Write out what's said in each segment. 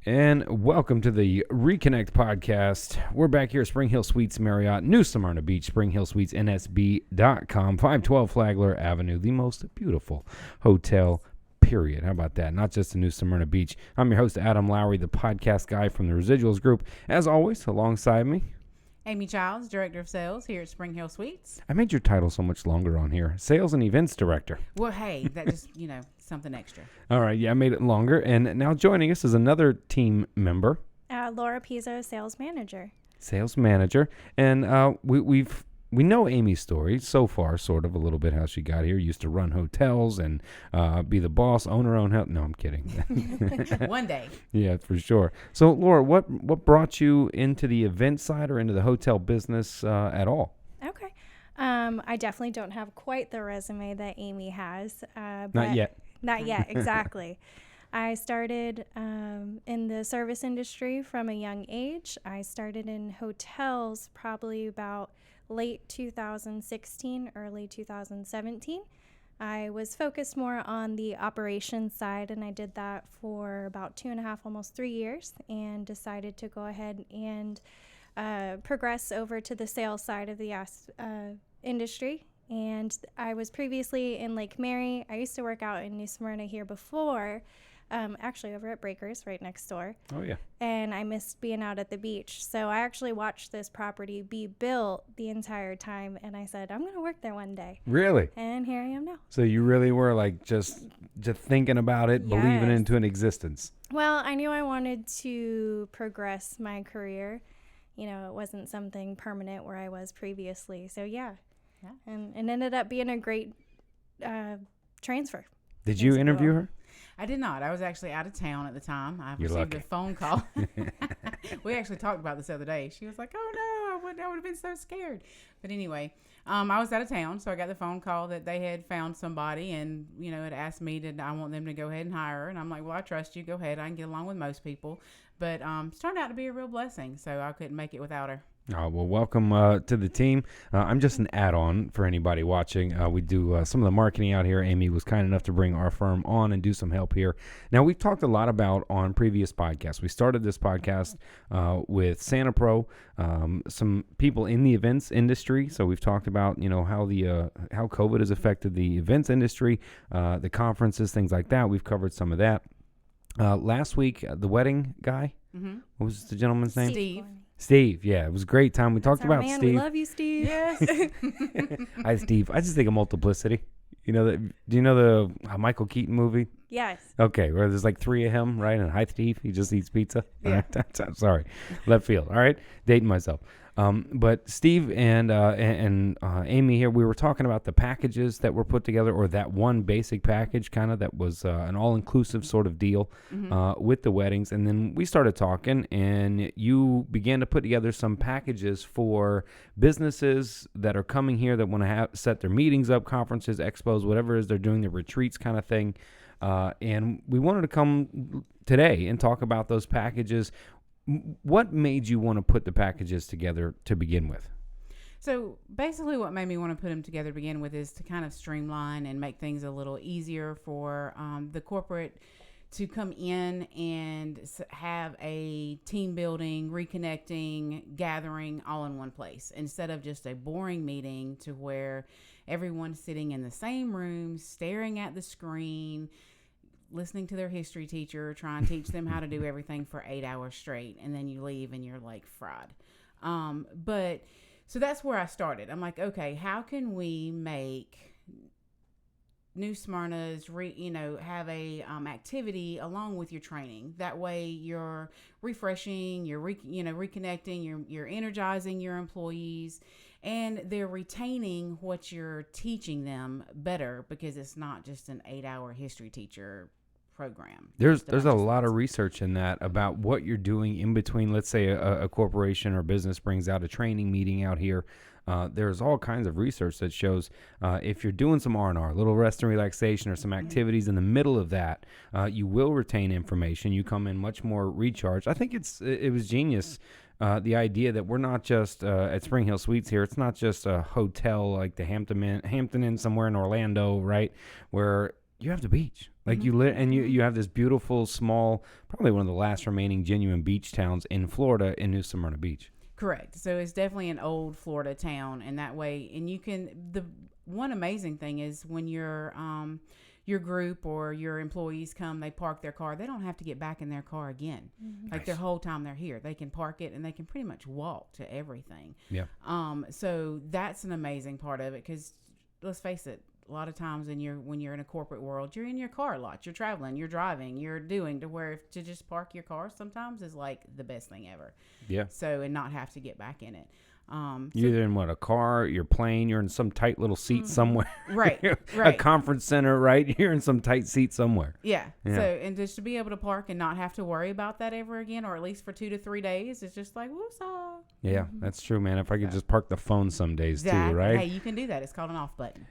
And welcome to the Reconnect podcast. We're back here at Springhill Suites Marriott, New Smyrna Beach, Springhill Suites, NSB.com, 512 Flagler Avenue, the most beautiful hotel, period. How about that? Not just in New Smyrna Beach. I'm your host, Adam Lowry, the podcast guy from the Residuals Group. As always, alongside me, Amy Childs, Director of Sales here at Springhill Suites. I made your title so much longer on here. Sales and Events Director. Well, hey, that just, something extra. All right, yeah, I made it longer. And now joining us is another team member. Laura Pizzo, Sales Manager. Sales Manager. And we know Amy's story so far, sort of a little bit how she got here. Used to run hotels and be the boss, own her own hotel. No, I'm kidding. One day. Yeah, for sure. So, Laura, what brought you into the event side or into the hotel business at all? Okay. I definitely don't have quite the resume that Amy has. Not yet. Not yet, exactly. I started in the service industry from a young age. I started in hotels probably about late 2016, early 2017. I was focused more on the operations side, and I did that for about 2.5, almost 3 years, and decided to go ahead and progress over to the sales side of the industry. And I was previously in Lake Mary. I used to work out in New Smyrna here before, actually over at Breakers right next door. Oh, yeah. And I missed being out at the beach. So I actually watched this property be built the entire time, and I said, I'm going to work there one day. Really? And here I am now. So you really were like just thinking about it, believing Yes. into an existence. Well, I knew I wanted to progress my career. It wasn't something permanent where I was previously. So, yeah. And it ended up being a great transfer. Did you interview her? I did not. I was actually out of town at the time. I You're received lucky. a phone call. We actually talked about this the other day. She was like, oh, no, I would have been so scared. But anyway, I was out of town, so I got the phone call that they had found somebody and, had asked me, did I want them to go ahead and hire her? And I'm like, well, I trust you. Go ahead. I can get along with most people. But it's turned out to be a real blessing, so I couldn't make it without her. Well, welcome to the team. I'm just an add-on for anybody watching. We do some of the marketing out here. Amy was kind enough to bring our firm on and do some help here. Now, we've talked a lot about on previous podcasts. We started this podcast with Santa Pro, some people in the events industry. So we've talked about, how COVID has affected the events industry, the conferences, things like that. We've covered some of that. Last week, the wedding guy, what was the gentleman's name? Steve, yeah, it was a great time. We talked about man. Steve. We love you, Steve. Yes. Hi, Steve. I just think of Multiplicity. Do you know the Michael Keaton movie? Yes. Okay, where there's like 3 of him, right? And hi, Steve. He just eats pizza. Yeah. Sorry, left field. All right, dating myself. But Steve and Amy here, we were talking about the packages that were put together, or that one basic package, kind of that was an all-inclusive sort of deal with the weddings. And then we started talking, and you began to put together some packages for businesses that are coming here that want to set their meetings up, conferences, expos, whatever it is they're doing, their retreats kind of thing. And we wanted to come today and talk about those packages. What made you want to put the packages together to begin with? So basically what made me want to put them together to begin with is to kind of streamline and make things a little easier for the corporate to come in and have a team building, reconnecting, gathering all in one place instead of just a boring meeting to where everyone's sitting in the same room, staring at the screen, listening to their history teacher, trying to teach them how to do everything for 8 hours straight. And then you leave and you're like fried. But so that's where I started. I'm like, okay, how can we make New Smyrna's, have a activity along with your training. That way you're refreshing, you're reconnecting, you're energizing your employees, and they're retaining what you're teaching them better because it's not just an 8-hour history teacher program. There's a lot of research in that about what you're doing in between. Let's say a corporation or business brings out a training meeting out here. There's all kinds of research that shows if you're doing some R&R, a little rest and relaxation, or some activities in the middle of that, you will retain information. You come in much more recharged. I think it was genius. The idea that we're not just at Springhill Suites here. It's not just a hotel like the Hampton Inn somewhere in Orlando, right? Where you have the beach. Like you live, and you have this beautiful, small, probably one of the last remaining genuine beach towns in Florida in New Smyrna Beach. Correct. So it's definitely an old Florida town, and that way, and you can. The one amazing thing is when your group or your employees come, they park their car. They don't have to get back in their car again. Like their whole time they're here, they can park it and they can pretty much walk to everything. Yeah. So that's an amazing part of it, because let's face it, a lot of times when you're in a corporate world, you're in your car a lot. You're traveling, you're driving, you're doing, to where to just park your car sometimes is like the best thing ever. Yeah. So, and not have to get back in it. You're either in a car, you're playing, you're in some tight little seat somewhere. Right, A right. conference center, right? You're in some tight seat somewhere. Yeah. Yeah. So, and just to be able to park and not have to worry about that ever again, or at least for 2 to 3 days, it's just like, woosah. Yeah, that's true, man. If I could just park the phone some days too, Exactly. right? Hey, you can do that. It's called an off button.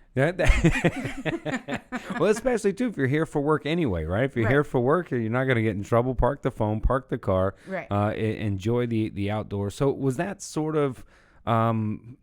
Well, especially too if you're here for work anyway, right? If you're Right. here for work, you're not going to get in trouble. Park the phone, park the car, Right. enjoy the outdoors. So was that sort of?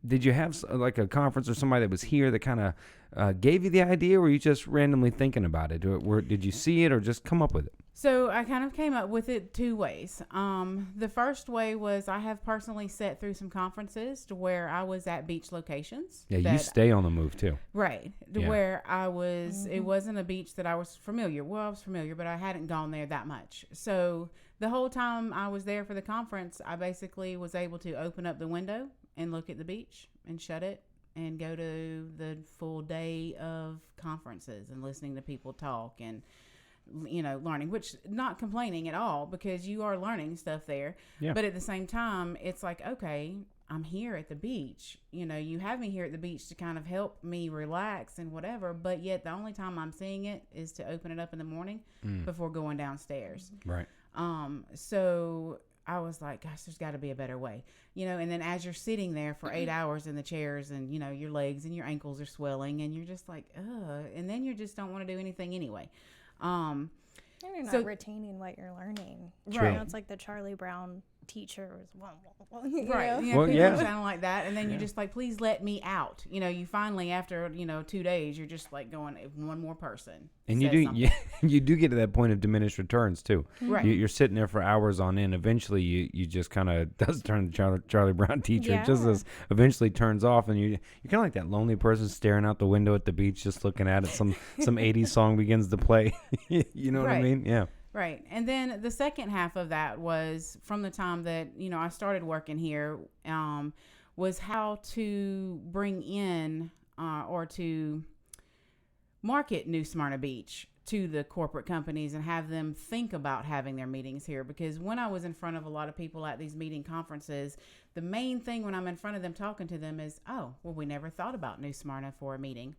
Did you have like a conference or somebody that was here that kind of gave you the idea, or were you just randomly thinking about it? Did you see it or just come up with it? So I kind of came up with it 2 ways. The first way was I have personally sat through some conferences to where I was at beach locations. Yeah, you stay on the move too. Right. To Yeah. where I was, it wasn't a beach that I was familiar. Well, I was familiar, but I hadn't gone there that much. So the whole time I was there for the conference, I basically was able to open up the window and look at the beach and shut it and go to the full day of conferences and listening to people talk and, learning, which not complaining at all, because you are learning stuff there. Yeah. But at the same time, it's like, okay, I'm here at the beach. You have me here at the beach to kind of help me relax and whatever. But yet the only time I'm seeing it is to open it up in the morning before going downstairs. Right. So I was like, gosh, there's got to be a better way, and then as you're sitting there for 8 hours in the chairs and, your legs and your ankles are swelling and you're just like, ugh, and then you just don't want to do anything anyway. And you're not retaining what you're learning. True. It's like the Charlie Brown teacher was Right. Well, yeah. Sound like that. And then you're just like, please let me out. You finally, after, 2 days, you're just like going, if one more person. And you says do, something. you do get to that point of diminished returns too. Right. You're sitting there for hours on end. Eventually, you just kind of does turn the Charlie Brown teacher. Yeah. Just as eventually turns off, and you're kind of like that lonely person staring out the window at the beach, just looking at it. Some 80s song begins to play. You know what I Right. mean? Yeah. Right. And then the second half of that was from the time that, I started working here, was how to bring in or to market New Smyrna Beach to the corporate companies and have them think about having their meetings here. Because when I was in front of a lot of people at these meeting conferences, the main thing when I'm in front of them talking to them is, oh, well, we never thought about New Smyrna for a meeting.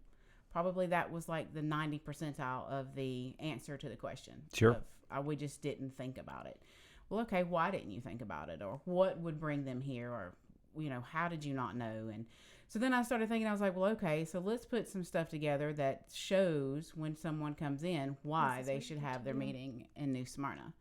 Probably that was like the 90 percentile of the answer to the question. Sure. We just didn't think about it. Well, okay, why didn't you think about it? Or what would bring them here? Or, how did you not know? And so then I started thinking, I was like, well, okay, so let's put some stuff together that shows when someone comes in why they should have their meeting in New Smyrna.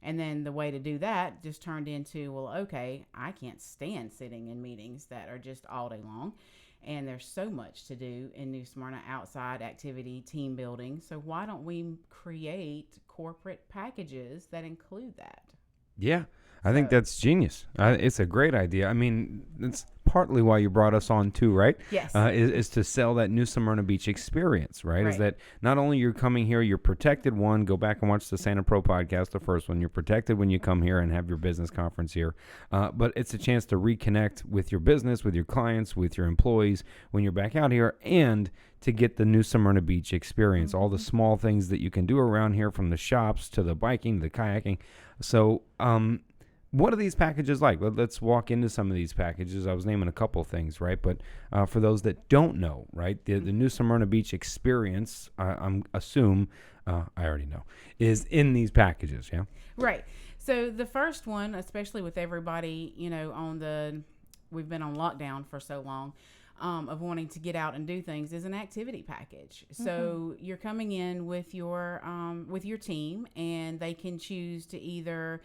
And then the way to do that just turned into, well, okay, I can't stand sitting in meetings that are just all day long. And there's so much to do in New Smyrna, outside activity, team building. So why don't we create corporate packages that include that? Yeah. I think that's genius. It's a great idea. I mean, it's partly why you brought us on too, right? Yes. Is to sell that New Smyrna Beach experience, right? Is that not only you're coming here, you're protected. One, go back and watch the Santa Pro podcast, the first one. You're protected when you come here and have your business conference here. But it's a chance to reconnect with your business, with your clients, with your employees when you're back out here, and to get the New Smyrna Beach experience, all the small things that you can do around here, from the shops to the biking, to the kayaking. So, what are these packages like? Let's walk into some of these packages. I was naming a couple of things, right? But for those that don't know, right, the New Smyrna Beach experience, I already know, is in these packages, yeah? Right. So the first one, especially with everybody, we've been on lockdown for so long, of wanting to get out and do things, is an activity package. So you're coming in with your team, and they can choose to either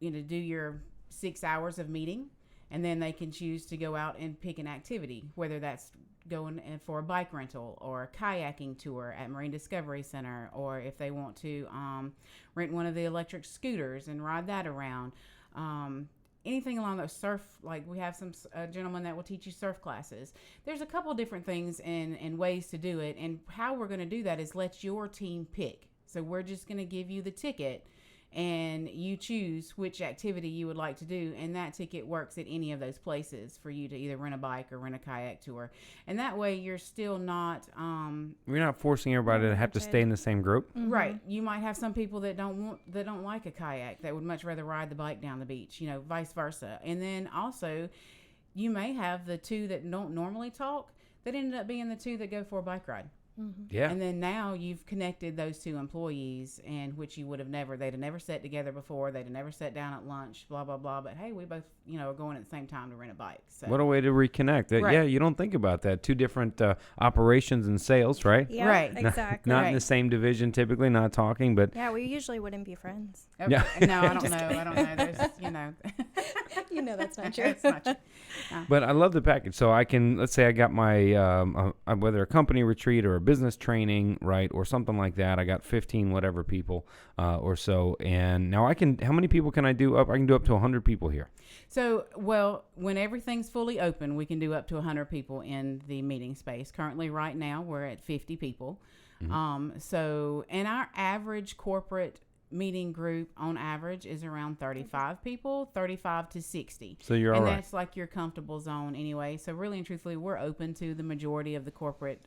do your 6 hours of meeting And then they can choose to go out and pick an activity, whether that's going in for a bike rental or a kayaking tour at Marine Discovery Center, or if they want to rent one of the electric scooters and ride that around. Anything along those surf, like we have some gentlemen that will teach you surf classes. There's a couple different things and ways to do it. And how we're going to do that is let your team pick. So we're just going to give you the ticket, and you choose which activity you would like to do, and that ticket works at any of those places for you to either rent a bike or rent a kayak tour. And that way you're still not We're not forcing everybody to have to stay in the same group. right. You might have some people that don't like a kayak, that would much rather ride the bike down the beach, vice versa. And then also you may have the two that don't normally talk that ended up being the two that go for a bike ride. Yeah. And then now you've connected those two employees, and which you would have they'd have never sat together before. They'd have never sat down at lunch, blah, blah, blah. But hey, we both, are going at the same time to rent a bike. So What a way to reconnect. Right. Yeah, you don't think about that. Two different operations and sales, right? Yeah, Right. exactly. Not in Right. the same division, typically, not talking, but Yeah, we usually wouldn't be friends. okay. Yeah. No, I don't know. I don't know. There's, You know that's not true. It's not true. But I love the package. So I can, let's say I got my, whether a company retreat or a business training, right, or something like that. I got 15 whatever people or so. And now how many people can I do up? I can do up to 100 people here. So, well, when everything's fully open, we can do up to 100 people in the meeting space. Currently, right now, we're at 50 people. And our average corporate meeting group on average is around 35 people, 35 to 60. So you're all and right. that's like your comfortable zone anyway. So really and truthfully, we're open to the majority of the corporate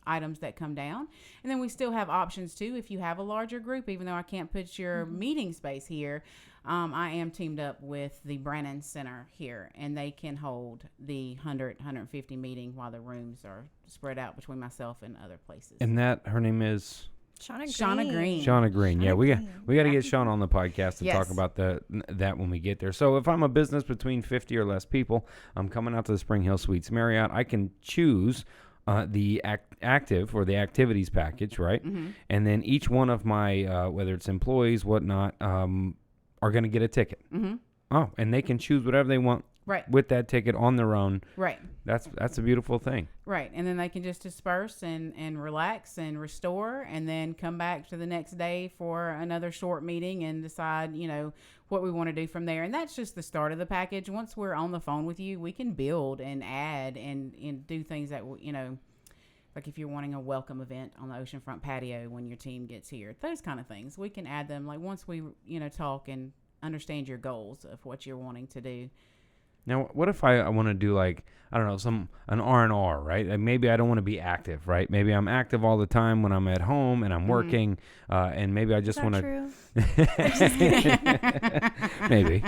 items that come down. And then we still have options too. If you have a larger group, even though I can't put your meeting space here, I am teamed up with the Brannon Center here, and they can hold the 150 meeting while the rooms are spread out between myself and other places. And her name is Shauna Green. Shauna Green. Yeah, we got to get Shauna on the podcast to Yes. talk about that when we get there. So if I'm a business between 50 or less people, I'm coming out to the Springhill Suites Marriott. I can choose the active or the activities package, right? And then each one of my, whether it's employees, whatnot, are going to get a ticket. Oh, and they can choose whatever they want Right. with that ticket on their own. Right. That's a beautiful thing. Right. And then they can just disperse and relax and restore, and then come back to the next day for another short meeting and decide, what we want to do from there. And that's just the start of the package. Once we're on the phone with you, we can build and add and do things that, like if you're wanting a welcome event on the oceanfront patio when your team gets here, those kind of things, we can add them. Like once we, talk and understand your goals of what you're wanting to do. Now, what if I want to do like, I don't know, an R&R, right? Like maybe I don't want to be active, right? Maybe I'm active all the time when I'm at home and I'm working, and maybe I just want to. True? maybe,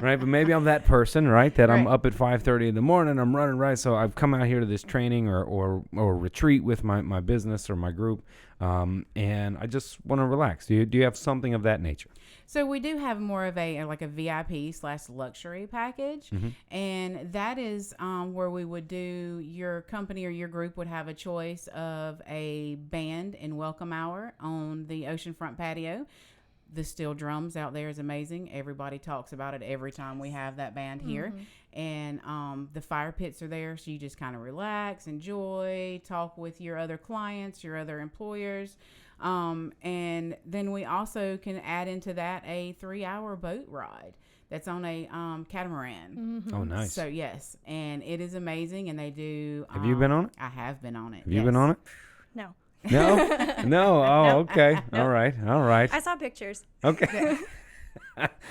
right? But maybe I'm that person, right? That I'm Right. up at 5:30 in the morning, I'm running, right? So I've come out here to this training or retreat with my business or my group, and I just want to relax. Do you have something of that nature? So we do have more of a VIP/luxury package, and that is where we would do, your company or your group would have a choice of a band and welcome hour on the oceanfront patio. The steel drums out there is amazing. Everybody talks about it every time we have that band here. And the fire pits are there, so you just kind of relax, enjoy, talk with your other clients, your other employers. And then we also can add into that a 3-hour boat ride that's on a catamaran. Oh, nice. So yes, and it is amazing, and they do. Have you been on it? I have been on it. Have you been on it? No. No? No? Oh, okay. All right. I saw pictures. Okay.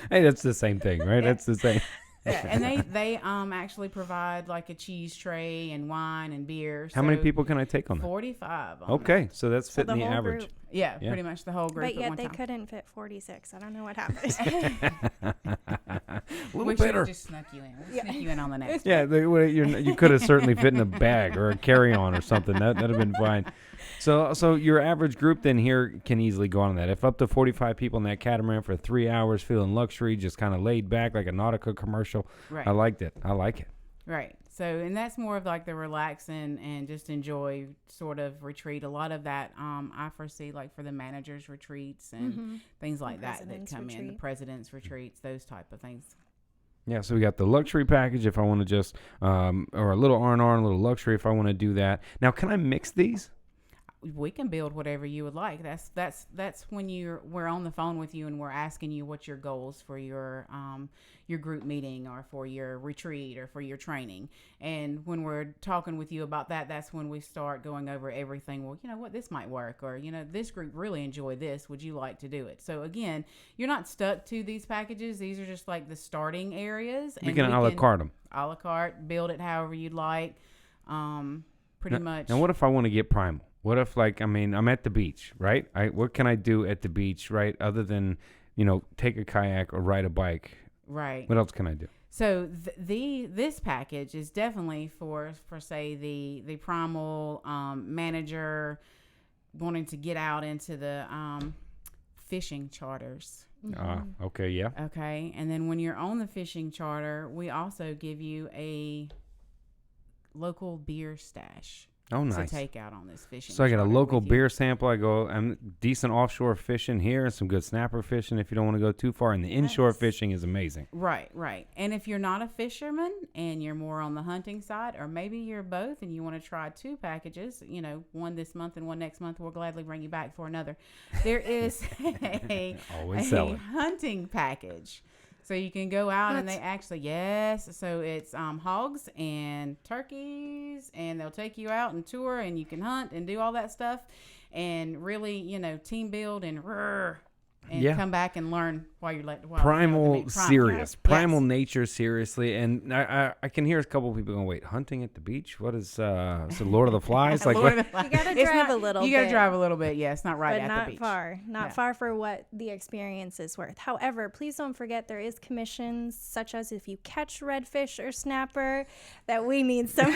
Hey, that's the same thing, right? That's the same. Yeah, and they actually provide like a cheese tray and wine and beer. How many So people can I take on that? 45. On Okay, so that's So the fitting the whole average. group. Yeah, Yeah. pretty much the whole group. But at yet one they time. couldn't fit 46. I don't know what happened. A We little should have bitter. just snuck you in. We'll sneak you in on the next. Yeah, you could have certainly fit in a bag or a carry-on or something. That'd have been fine. So your average group then here can easily go on that. If up to 45 people in that catamaran for 3 hours, feeling luxury, just kind of laid back like a Nautica commercial. Right. I liked it. I like it. Right. So, and that's more of like the relax and just enjoy sort of retreat. A lot of that I foresee like for the managers' retreats and things like that President's come in. The retreat. president's retreats, those type of things. Yeah, so we got the luxury package if I want to just, or a little R&R and a little luxury if I want to do that. Now, can I mix these? We can build whatever you would like. That's when we're on the phone with you and we're asking you what your goals for your group meeting or for your retreat or for your training. And when we're talking with you about that, that's when we start going over everything. Well, you know what, this might work, or you know, this group really enjoyed this. Would you like to do it? So again, you're not stuck to these packages. These are just like the starting areas. We can a la carte them. A la carte, build it however you'd like. Pretty much. And what if I want to get primal? What if, like, I mean, I'm at the beach, right? What can I do at the beach, right? Other than, you know, take a kayak or ride a bike. Right. What else can I do? So this package is definitely for say the primal Mm-hmm. manager wanting to get out into the fishing charters. Okay, yeah. Okay, and then when you're on the fishing charter, we also give you a local beer stash. Oh, nice. To take out on this fishing. So I get a charter local with you. beer sample. I'm decent offshore fishing here and some good snapper fishing if you don't want to go too far. And the inshore Nice. fishing is amazing. Right. And if you're not a fisherman and you're more on the hunting side, or maybe you're both and you want to try two packages, you know, one this month and one next month, we'll gladly bring you back for another. There is Always selling. hunting package. So you can go out and they actually, yes. So it's hogs and turkeys, and they'll take you out and tour, and you can hunt and do all that stuff, and really, you know, team build and come back and learn while you're like Primal serious. Yes. Primal nature seriously. And I can hear a couple of people going, wait, hunting at the beach? What is so Lord of the Flies? Like Lord what? of the Flies. You gotta It's drive not- a little You gotta bit. drive a little bit, yes, not right But at not the beach. far, not Yeah. far for what the experience is worth. However, please don't forget there is commissions, such as if you catch redfish or snapper, that we need some.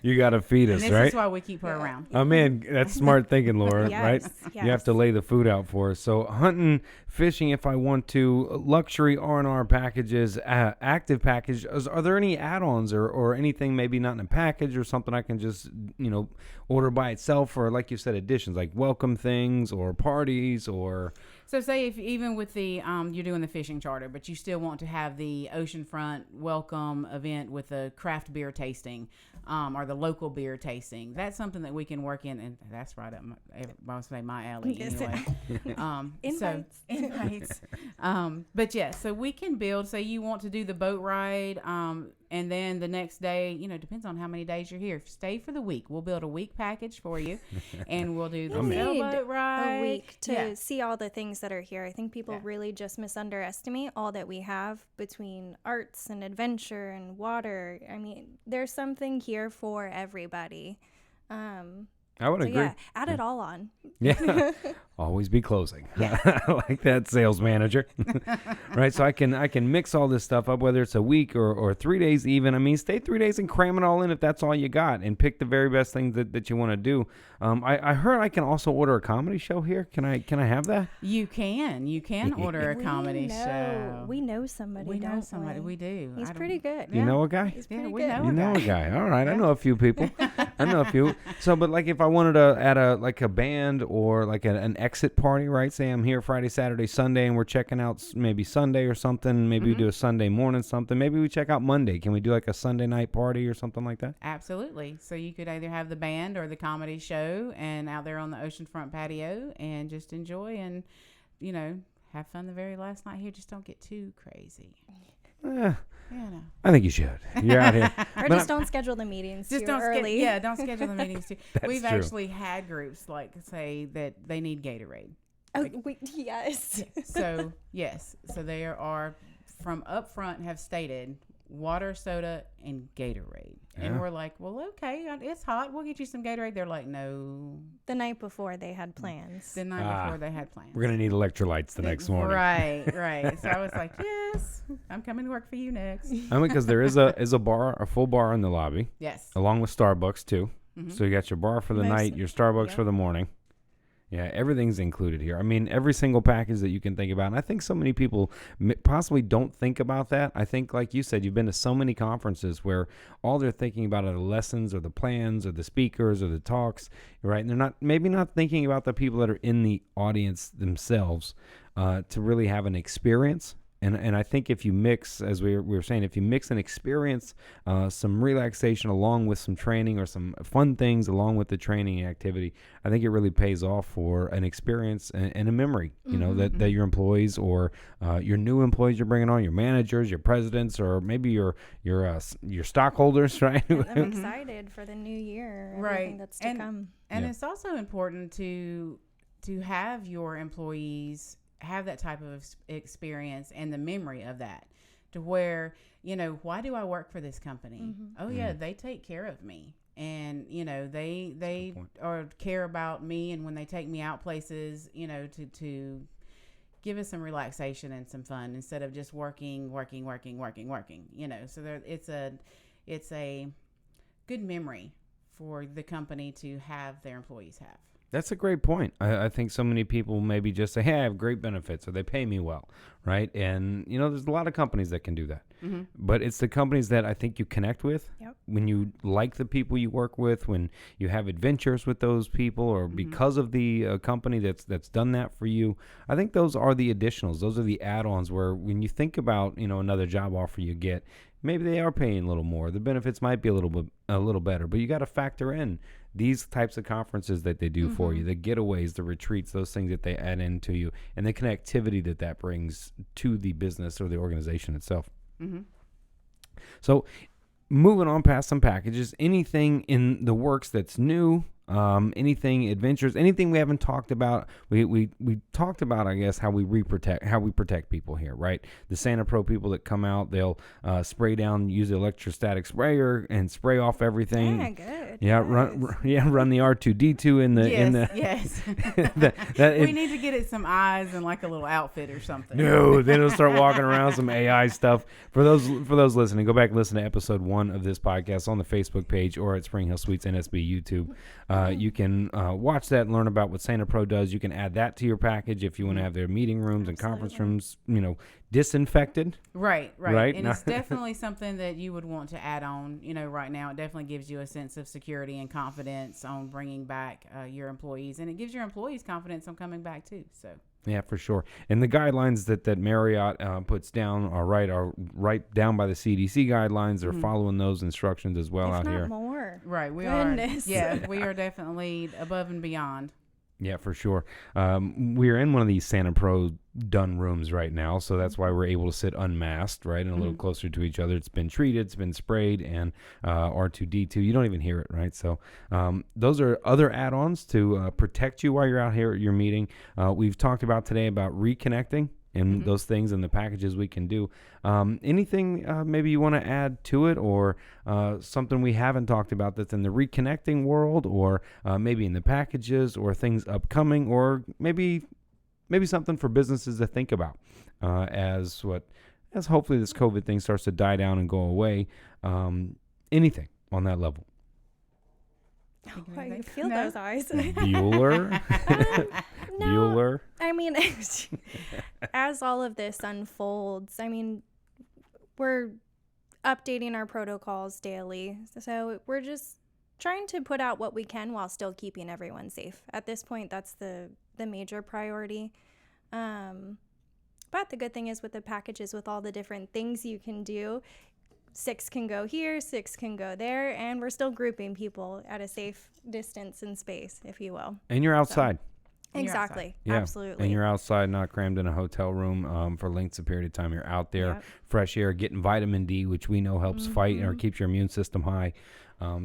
You got to feed us, And this right? is why we keep her around. I'm in. That's smart thinking, Laura, right? Yes, You have to yes. lay the food out for us. So hunting, fishing, if I want to, luxury R&R packages, active packages. Are there any add-ons or anything maybe not in a package or something I can just, you know, order by itself, or like you said, additions like welcome things or parties or... So say if even with the you're doing the fishing charter, but you still want to have the oceanfront welcome event with the craft beer tasting, or the local beer tasting, that's something that we can work in, and that's right up my alley Yes. anyway. Invites. Invites. But yeah, so we can build. Say you want to do the boat ride, and then the next day, you know, depends on how many days you're here. If you stay for the week, we'll build a week package for you, and we'll do the You need sailboat ride. a week to Yeah. see all the things that are here. I think people Yeah. really just misunderestimate all that we have between arts and adventure and water. I mean, there's something here for everybody. I would So agree. yeah, add it all on. Yeah. Always be closing. I like that, sales manager. Right. So I can mix all this stuff up, whether it's a week or 3 days even. I mean, stay 3 days and cram it all in if that's all you got, and pick the very best things that you want to do. I heard I can also order a comedy show here. Can I have that? You can order a comedy show. We know somebody. We know don't somebody. We do. He's I don't- pretty good. You know a guy? He's Yeah, pretty we good. know You a know guy. a guy. All right. I Yeah. know a few people. I know a few. So, but like if I wanted to add a band or like an exit party, right? Say I'm here Friday, Saturday, Sunday, and we're checking out maybe Sunday or something. Maybe we do a Sunday morning something. Maybe we check out Monday. Can we do like a Sunday night party or something like that? Absolutely. So you could either have the band or the comedy show, and out there on the oceanfront patio, and just enjoy and, you know, have fun the very last night here. Just don't get too crazy. Eh, You know. I think you should. You're out here. Or But just don't schedule the meetings Just too don't early. don't schedule the meetings too. That's We've true. actually had groups like say that they need Gatorade. Oh, yes. So yes, so there are from up front have stated water, soda, and Gatorade, and Yeah. we're like, well, okay, it's hot. We'll get you some Gatorade. They're like, no. The night before they had plans. The night before they had plans. We're gonna need electrolytes the next morning. Right. So I was like, yes, I'm coming to work for you next. I mean, because there is a bar, a full bar in the lobby, Yes. along with Starbucks too. So you got your bar for the Most- night, your Starbucks yep. for the morning. Yeah, everything's included here. I mean, every single package that you can think about. And I think so many people possibly don't think about that. I think, like you said, you've been to so many conferences where all they're thinking about are the lessons or the plans or the speakers or the talks, right? And they're maybe not thinking about the people that are in the audience themselves to really have an experience And I think if you mix, as we were saying, if you mix an experience, some relaxation along with some training or some fun things along with the training and activity, I think it really pays off for an experience and a memory, you know, that your employees or your new employees you're bringing on, your managers, your presidents, or maybe your stockholders, right? I'm excited for the new year, everything that's to come. And it's also important to have your employees have that type of experience and the memory of that, to where, you know, why do I work for this company? Oh yeah, they take care of me, and you know, they or care about me, and when they take me out places, you know, to give us some relaxation and some fun instead of just working, you know. So it's a good memory for the company to have their employees have. That's a great point. I think so many people maybe just say, hey, I have great benefits or they pay me well, right? And, you know, there's a lot of companies that can do that. But it's the companies that I think you connect with when you like the people you work with, when you have adventures with those people, or because of the company that's done that for you. I think those are the additionals. Those are the add-ons where when you think about, you know, another job offer you get, maybe they are paying a little more. The benefits might be a little better, but you got to factor in these types of conferences that they do for you, the getaways, the retreats, those things that they add into you, and the connectivity that brings to the business or the organization itself. So moving on past some packages, anything in the works that's new, anything adventures, anything we haven't talked about. We talked about, I guess, how we protect people here, right? The Santa Pro people that come out, they'll spray down, use the electrostatic sprayer and spray off everything. Yeah, good. Yeah, run the R2D2 in the Yes. We need to get it some eyes and like a little outfit or something. No, then it'll start walking around some AI stuff. For those listening, go back and listen to episode 1 of this podcast on the Facebook page or at Springhill Suites NSB YouTube. You can watch that and learn about what Santa Pro does. You can add that to your package if you want to have their meeting rooms and conference rooms, you know, disinfected. Right. And it's definitely something that you would want to add on. You know, right now it definitely gives you a sense of security and confidence on bringing back your employees, and it gives your employees confidence on coming back too. So. Yeah, for sure. And the guidelines that Marriott puts down are right down by the CDC guidelines. They're following those instructions as well out here. More. Right, we Goodness. are. Yeah, we are definitely above and beyond. Yeah, for sure. We're in one of these Santa Pro done rooms right now, so that's why we're able to sit unmasked, right, and a little closer to each other. It's been treated, it's been sprayed, and R2D2. You don't even hear it, right? So those are other add-ons to protect you while you're out here at your meeting. We've talked about today about reconnecting and those things and the packages we can do. Anything maybe you want to add to it, or something we haven't talked about that's in the reconnecting world, or maybe in the packages, or things upcoming, or maybe something for businesses to think about as hopefully this COVID thing starts to die down and go away. Anything on that level. Oh, I feel those eyes. Bueller. No, Bueller. I mean, as all of this unfolds, I mean, we're updating our protocols daily. So we're just trying to put out what we can while still keeping everyone safe. At this point, that's the major priority. But the good thing is with the packages, with all the different things you can do, 6 can go here, 6 can go there, and we're still grouping people at a safe distance and space, if you will. And you're outside. So, exactly. Yeah. Absolutely. And you're outside, not crammed in a hotel room for lengths of period of time. You're out there, fresh air, getting vitamin D, which we know helps fight or keeps your immune system high.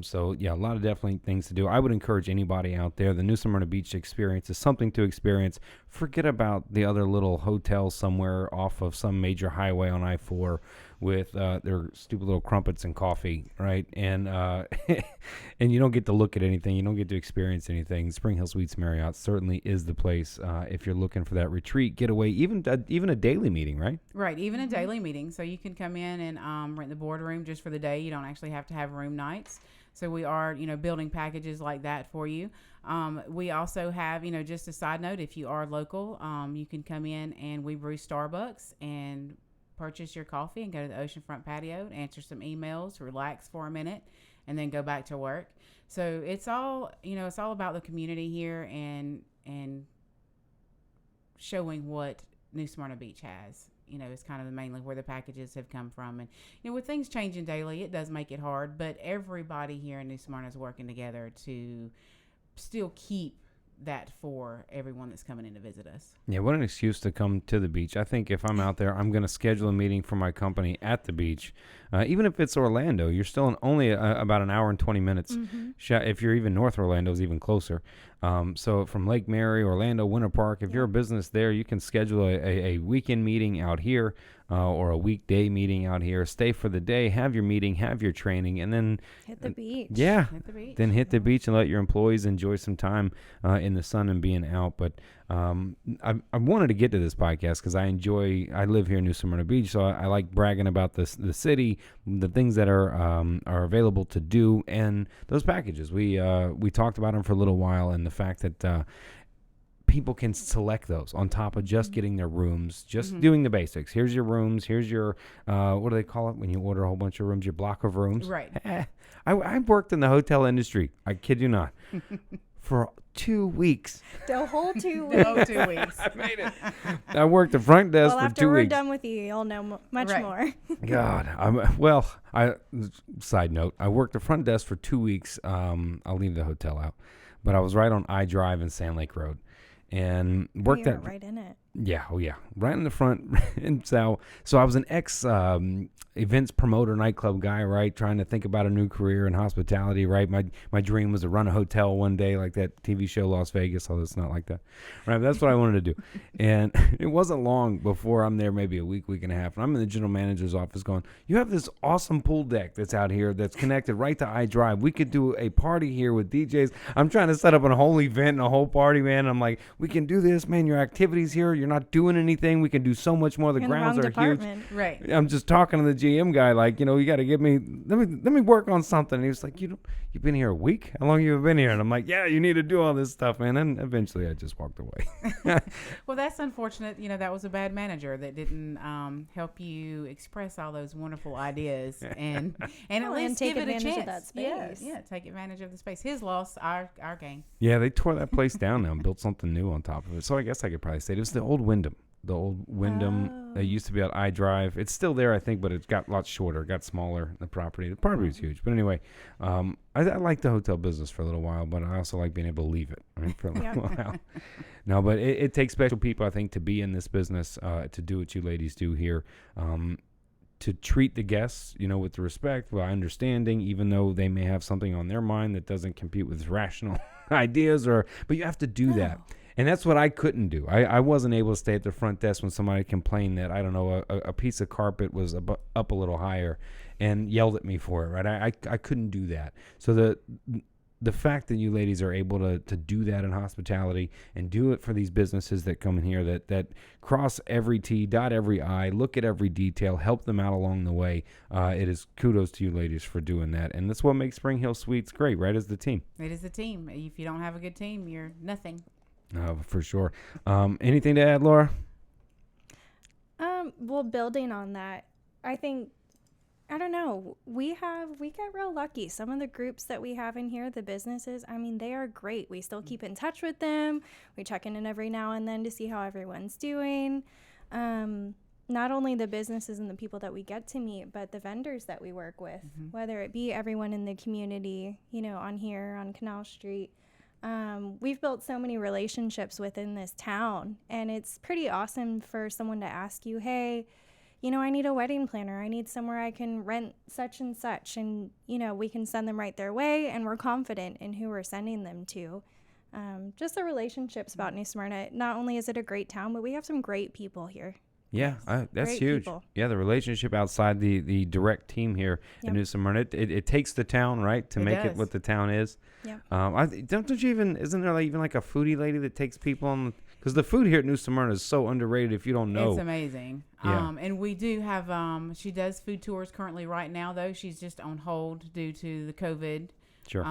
So, yeah, a lot of definitely things to do. I would encourage anybody out there. The new Smyrna Beach experience is something to experience. Forget about the other little hotels somewhere off of some major highway on I-4 with their stupid little crumpets and coffee, right? And and you don't get to look at anything. You don't get to experience anything. Springhill Suites Marriott certainly is the place if you're looking for that retreat, getaway, even a daily meeting, right? Right, even a daily meeting. So you can come in and rent the boardroom just for the day. You don't actually have to have room nights. So we are, building packages like that for you. We also have, just a side note, if you are local, you can come in and we brew Starbucks and purchase your coffee and go to the oceanfront patio, answer some emails, relax for a minute, and then go back to work. So it's all, it's all about the community here and showing what New Smyrna Beach has. It's kind of mainly where the packages have come from. And, with things changing daily, it does make it hard. But everybody here in New Smyrna is working together to still keep that for everyone that's coming in to visit us. Yeah, what an excuse to come to the beach. I think if I'm out there, I'm going to schedule a meeting for my company at the beach. Even if it's Orlando, you're still only about an hour and 20 minutes. Mm-hmm. If you're even north Orlando, is even closer. So from Lake Mary, Orlando, Winter Park, if you're a business there, you can schedule a weekend meeting out here or a weekday meeting out here. Stay for the day, have your meeting, have your training, and then Hit the beach. Yeah, Hit the beach. then hit the beach and let your employees enjoy some time in the sun and being out. But I wanted to get to this podcast because I live here in New Smyrna Beach, so I like bragging about the city, the things that are available to do, and those packages. We talked about them for a little while, and the fact that people can select those on top of just getting their rooms, just doing the basics. Here's your rooms. Here's your, what do they call it when you order a whole bunch of rooms? Your block of rooms. Right. I worked in the hotel industry. I kid you not. For 2 weeks. The whole 2 weeks. The whole 2 weeks. I made it. I worked the front desk Well, for after 2 we're weeks. done with you, you'll know much Right. more. God, side note, I worked the front desk for 2 weeks. I'll leave the hotel out, but I was right on I Drive and Sand Lake Road, and worked You're that right in it. Yeah, right in the front. And so I was an ex events promoter, nightclub guy, right? Trying to think about a new career in hospitality, right? My dream was to run a hotel one day, like that TV show Las Vegas. Although it's not like that, right? But that's what I wanted to do. And it wasn't long before I'm there, maybe a week and a half, and I'm in the general manager's office going, "You have this awesome pool deck that's out here that's connected right to I Drive. We could do a party here with DJs." I'm trying to set up a whole event and a whole party, man. I'm like, "We can do this, man. Your activities here, you're not doing anything. We can do so much more. The You're in the grounds wrong are department. huge." Right. I'm just talking to the GM guy, like, you got to give me, let me work on something. And he was like, you've been here a week? How long you have been here? And I'm like, yeah, you need to do all this stuff, man. And eventually I just walked away. Well, that's unfortunate. That was a bad manager that didn't help you express all those wonderful ideas and at Well, least and take give it a advantage chance. of that space. Yeah, take advantage of the space. His loss, our gain. Yeah, they tore that place down now and built something new on top of it. So I guess I could probably say it was the old Wyndham. The old Wyndham that used to be at I Drive. It's still there, I think, but it got a lot shorter. It got smaller. The property was huge. But anyway, I liked the hotel business for a little while, but I also like being able to leave it, right, for a little while. No, but it takes special people, I think, to be in this business, to do what you ladies do here, to treat the guests, with the respect, while understanding, even though they may have something on their mind that doesn't compute with rational ideas, but you have to do that. And that's what I couldn't do. I wasn't able to stay at the front desk when somebody complained that, I don't know, a piece of carpet was up a little higher and yelled at me for it, right? I couldn't do that. So the fact that you ladies are able to do that in hospitality and do it for these businesses that come in here, that cross every T, dot every I, look at every detail, help them out along the way, it is kudos to you ladies for doing that. And that's what makes Springhill Suites great, right, as the team. It is the team. If you don't have a good team, you're nothing. For sure. Anything to add, Laura? Well, building on that, I think, I don't know, we get real lucky. Some of the groups that we have in here, the businesses, they are great. We still keep in touch with them. We check in every now and then to see how everyone's doing. Not only the businesses and the people that we get to meet, but the vendors that we work with, whether it be everyone in the community, on here on Canal Street. We've built so many relationships within this town, and it's pretty awesome for someone to ask you, hey, I need a wedding planner. I need somewhere I can rent such and such, and, we can send them right their way, and we're confident in who we're sending them to. Just the relationships about New Smyrna. Not only is it a great town, but we have some great people here. Yeah, that's Great huge. people. Yeah, the relationship outside the direct team here in New Smyrna, it takes the town, right, to make it what the town is. Yeah. Don't you isn't there even like a foodie lady that takes people on? Because the food here at New Smyrna is so underrated if you don't know. It's amazing. Yeah. And we do have, she does food tours currently right now, though. She's just on hold due to the COVID. Sure.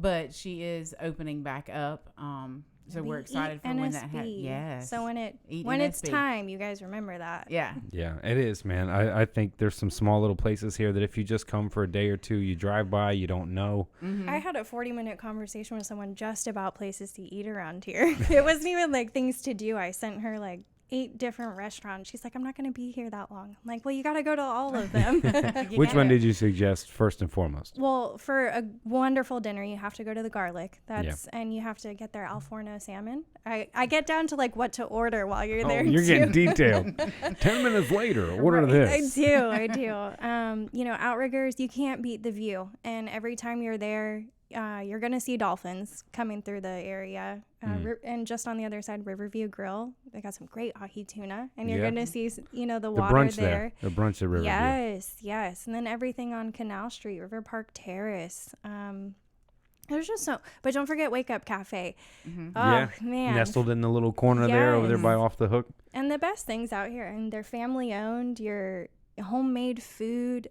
But she is opening back up. So we're excited for when that happens. Yes. So when Eat it's NSB. time, you guys remember that. Yeah. Yeah, it is, man. I think there's some small little places here that if you just come for a day or two, you drive by, you don't know. I had a 40-minute conversation with someone just about places to eat around here. It wasn't even like things to do. I sent her like 8 different restaurants. She's like, I'm not going to be here that long. I'm like, well, you got to go to all of them. Which one did you suggest first and foremost? Well, for a wonderful dinner, you have to go to the Garlic. And you have to get their Al Forno salmon. I get down to like what to order while you're there. You're getting detailed. 10 minutes later, order this. I do. You know, Outriggers, you can't beat the view. And every time you're there, you're going to see dolphins coming through the area. And just on the other side, Riverview Grill, they got some great ahi tuna. And you're going to see, you know, the water brunch there. The brunch at Riverview. Yes. And then everything on Canal Street, River Park Terrace. There's just so, but don't forget Wake Up Cafe. Oh, man. Nestled in the little corner there over there by Off the Hook. And the best things out here, and they're family owned, your homemade food.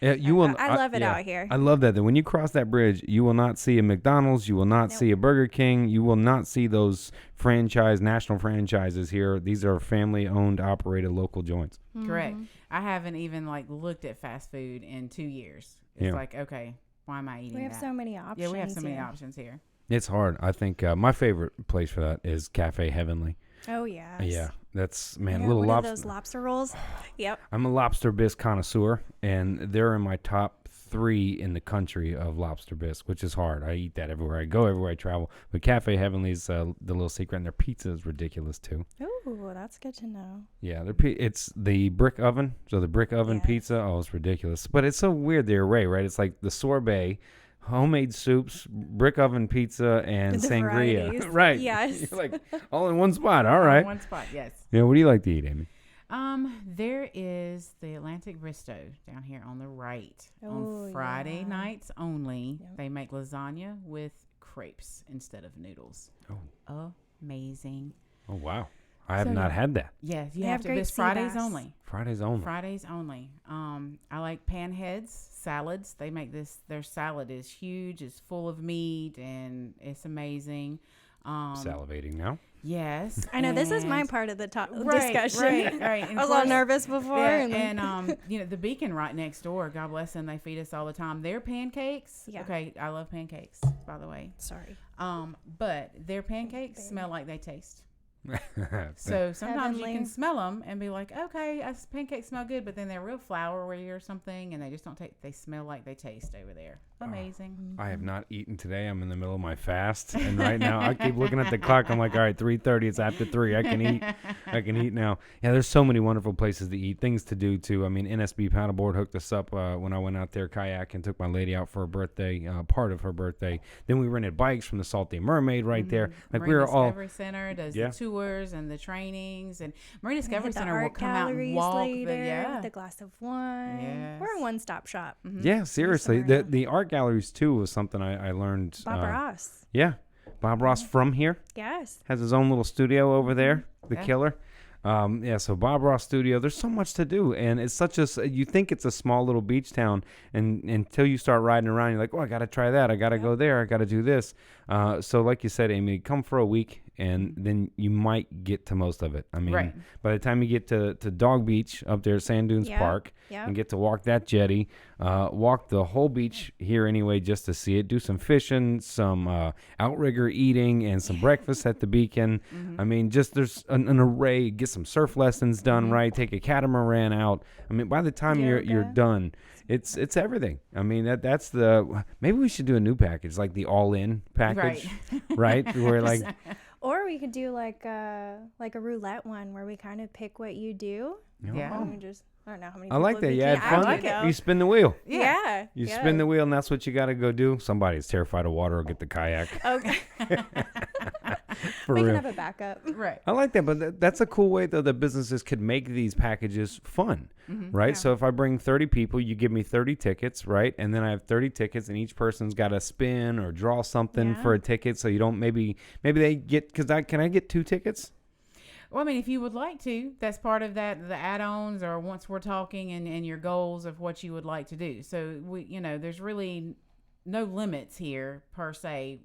Yeah, you will. I love it out here. I love that. That when you cross that bridge, you will not see a McDonald's. You will not see a Burger King. You will not see those national franchises here. These are family owned, operated local joints. Correct. I haven't even like looked at fast food in 2 years. It's like, okay, why am I eating that? We have so many options. Yeah, we have so many options here. It's hard. I think my favorite place for that is Cafe Heavenly. Oh, yeah. Yeah, that's, man, little lobster. Those lobster rolls. Yep. I'm a lobster bisque connoisseur, and they're in my top 3 in the country of lobster bisque, which is hard. I eat that everywhere I go, everywhere I travel. But Cafe Heavenly's the little secret, and their pizza is ridiculous, too. Oh, that's good to know. Yeah, it's the brick oven. So the brick oven pizza, it's ridiculous. But it's so weird, the array, right? It's like the sorbet, homemade soups, brick oven pizza, and the sangria. varieties. Right. Yes. You're like all in one spot. All right. One spot, yes. Yeah, what do you like to eat, Amy? There is the Atlantic Bristow down here on the right. On Friday nights only, they make lasagna with crepes instead of noodles. Oh. Amazing. Oh, wow. I have not had that. Yes, you have to. It's Fridays only. Fridays only. Fridays only. I like panheads, salads. They make this. Their salad is huge. It's full of meat and it's amazing. Salivating now. Yes. I know this is my part of the discussion. Right. I was all nervous before. And you know, the Beacon right next door, God bless them, they feed us all the time. Their pancakes. Yeah. Okay, I love pancakes, by the way. Sorry. But their pancakes smell like they taste. So sometimes you can smell them and be like, okay, pancakes smell good, but then they're real floury or something, and they just don't they smell like they taste over there. Amazing. I have not eaten today. I'm in the middle of my fast, and right now I keep looking at the clock. I'm like, all right, 3:30. It's after 3. I can eat now. Yeah, there's so many wonderful places to eat, things to do too. I mean, NSB Paddleboard hooked us up when I went out there kayak and took my lady out for her birthday, part of her birthday. Then we rented bikes from the Salty Mermaid right there. Like Marine we were all Discovery Center does the tours and the trainings, and Marine Discovery Center will come out and walk with a glass of wine. Yes. We're a one-stop shop. Yeah, seriously. The art galleries too was something I learned. Bob Ross. Yeah, Bob Ross from here. Yes. Has his own little studio over there. The killer. So Bob Ross Studio. There's so much to do, and it's you think it's a small little beach town, and until you start riding around, you're like, oh, I gotta try that. I gotta go there. I gotta do this. So like you said, Amy, come for a week, and then you might get to most of it. I mean, by the time you get to Dog Beach up there at Sand Dunes Park, and get to walk that jetty, walk the whole beach here anyway just to see it, do some fishing, some outrigger eating, and some breakfast at the Beacon. I mean, just there's an array. Get some surf lessons done, right? Take a catamaran out. I mean, by the time you're done, it's everything. I mean, that's maybe we should do a new package, like the all-in package, right? Where like, or we could do like a roulette one where we kind of pick what you do. Yeah. And we just, I don't know how many. I like that. You had fun. I like it. You spin the wheel. Yeah. You spin the wheel, and that's what you got to go do. Somebody's terrified of water will get the kayak. Okay. For we real. can have a backup. Right. I like that, but that's a cool way though that businesses could make these packages fun, right? Yeah. So if I bring 30 people, you give me 30 tickets, right? And then I have 30 tickets, and each person's got to spin or draw something for a ticket. So you don't maybe they get can I get 2 tickets? Well, I mean, if you would like to, that's part of that, the add-ons, or once we're talking and your goals of what you would like to do. So there's really no limits here per se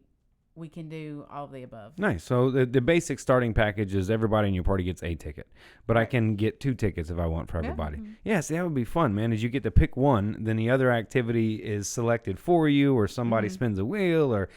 we can do all of the above. Nice. So the basic starting package is everybody in your party gets a ticket, but I Right. can get 2 tickets if I want for Yeah. everybody. Yeah, see, that would be fun, man. Is you get to pick one, then the other activity is selected for you, or somebody spins a wheel, or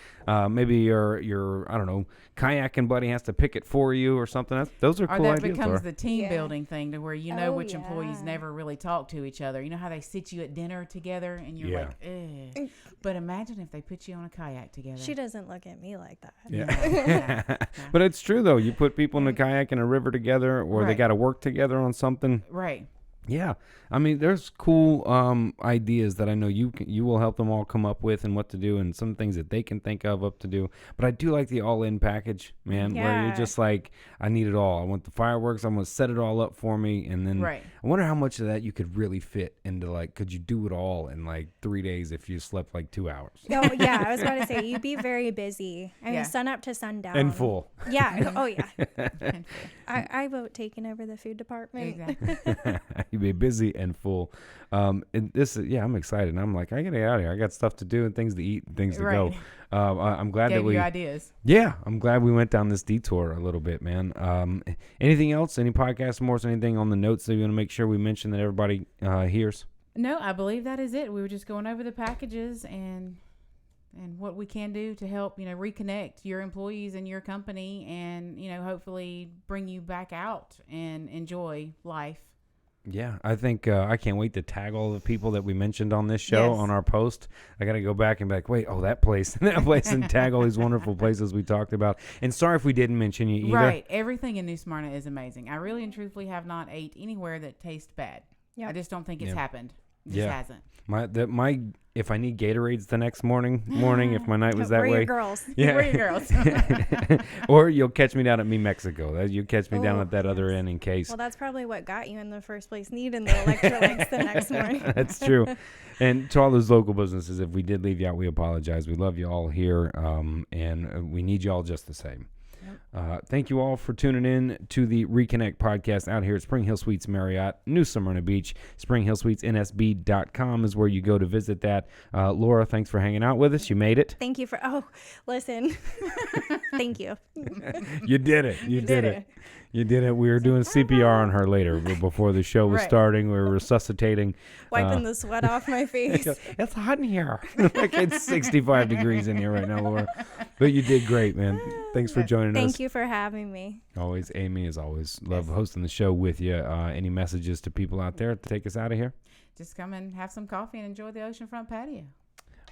maybe your I don't know, kayaking buddy has to pick it for you or something. Those are Or cool that ideas. becomes Laura. the team Yeah. building thing to where you know Oh, which employees yeah. never really talk to each other. You know how they sit you at dinner together and you're Yeah. like, ugh. But imagine if they put you on a kayak together. She doesn't look at me like that. Yeah. But it's true though. You put people in a kayak in a river together, or they Right. got to work together on something. Right. Yeah, I mean, there's cool ideas that I know you will help them all come up with, and what to do, and some things that they can think of up to do. But I do like the all-in package, man, where you're Yeah. just like, I need it all. I want the fireworks. I'm gonna set it all up for me, and then Right. I wonder how much of that you could really fit into, like, could you do it all in like 3 days if you slept like 2 hours Oh yeah, I was about to say you'd be very busy. I mean, Yeah. sun up to sundown. and full? Yeah. Oh yeah. I vote taking over the food department. Exactly. You'd be busy and full. And this, I'm excited. I'm like, I gotta get out of here. I got stuff to do and things to eat and things to go. Right. I'm glad Gave that we. you ideas. Yeah, I'm glad we went down this detour a little bit, man. Anything else? Any podcast more? Anything on the notes that you want to make sure we mention that everybody hears? No, I believe that is it. We were just going over the packages and what we can do to help, reconnect your employees and your company and, hopefully bring you back out and enjoy life. Yeah, I think I can't wait to tag all the people that we mentioned on this show Yes. on our post. I got to go back and be like, wait, that place and that place, and tag all these wonderful places we talked about. And sorry if we didn't mention you either. Right. Everything in New Smyrna is amazing. I really and truthfully have not ate anywhere that tastes bad. Yep. I just don't think it's Yeah. happened. It just Yeah. hasn't. My if I need Gatorades the next morning, if my night was that We're way, your girls. yeah. We're your girls. Or you'll catch me down at Me Mexico. You'll catch me down Oh, at that other yes. end in case. Well, that's probably what got you in the first place, needing the electrolytes the next morning. That's true. And to all those local businesses, if we did leave you out, we apologize. We love you all here, and we need you all just the same. Thank you all for tuning in to the Reconnect podcast out here at Springhill Suites Marriott, New Smyrna Beach. SpringhillSuitesNSB.com is where you go to visit that. Laura, thanks for hanging out with us. You made it. Thank you for. Oh, listen. Thank you. You did it. You did did it. it. You did it. We were doing CPR on her later before the show was Right. starting. We were resuscitating. Wiping the sweat off my face. It's hot in here. Like it's 65 degrees in here right now, Laura. But you did great, man. Thanks for joining us. Thank you for having me. Always, Amy, as always. Love hosting the show with you. Any messages to people out there to take us out of here? Just come and have some coffee and enjoy the oceanfront patio.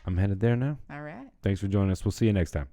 I'm headed there now. All right. Thanks for joining us. We'll see you next time.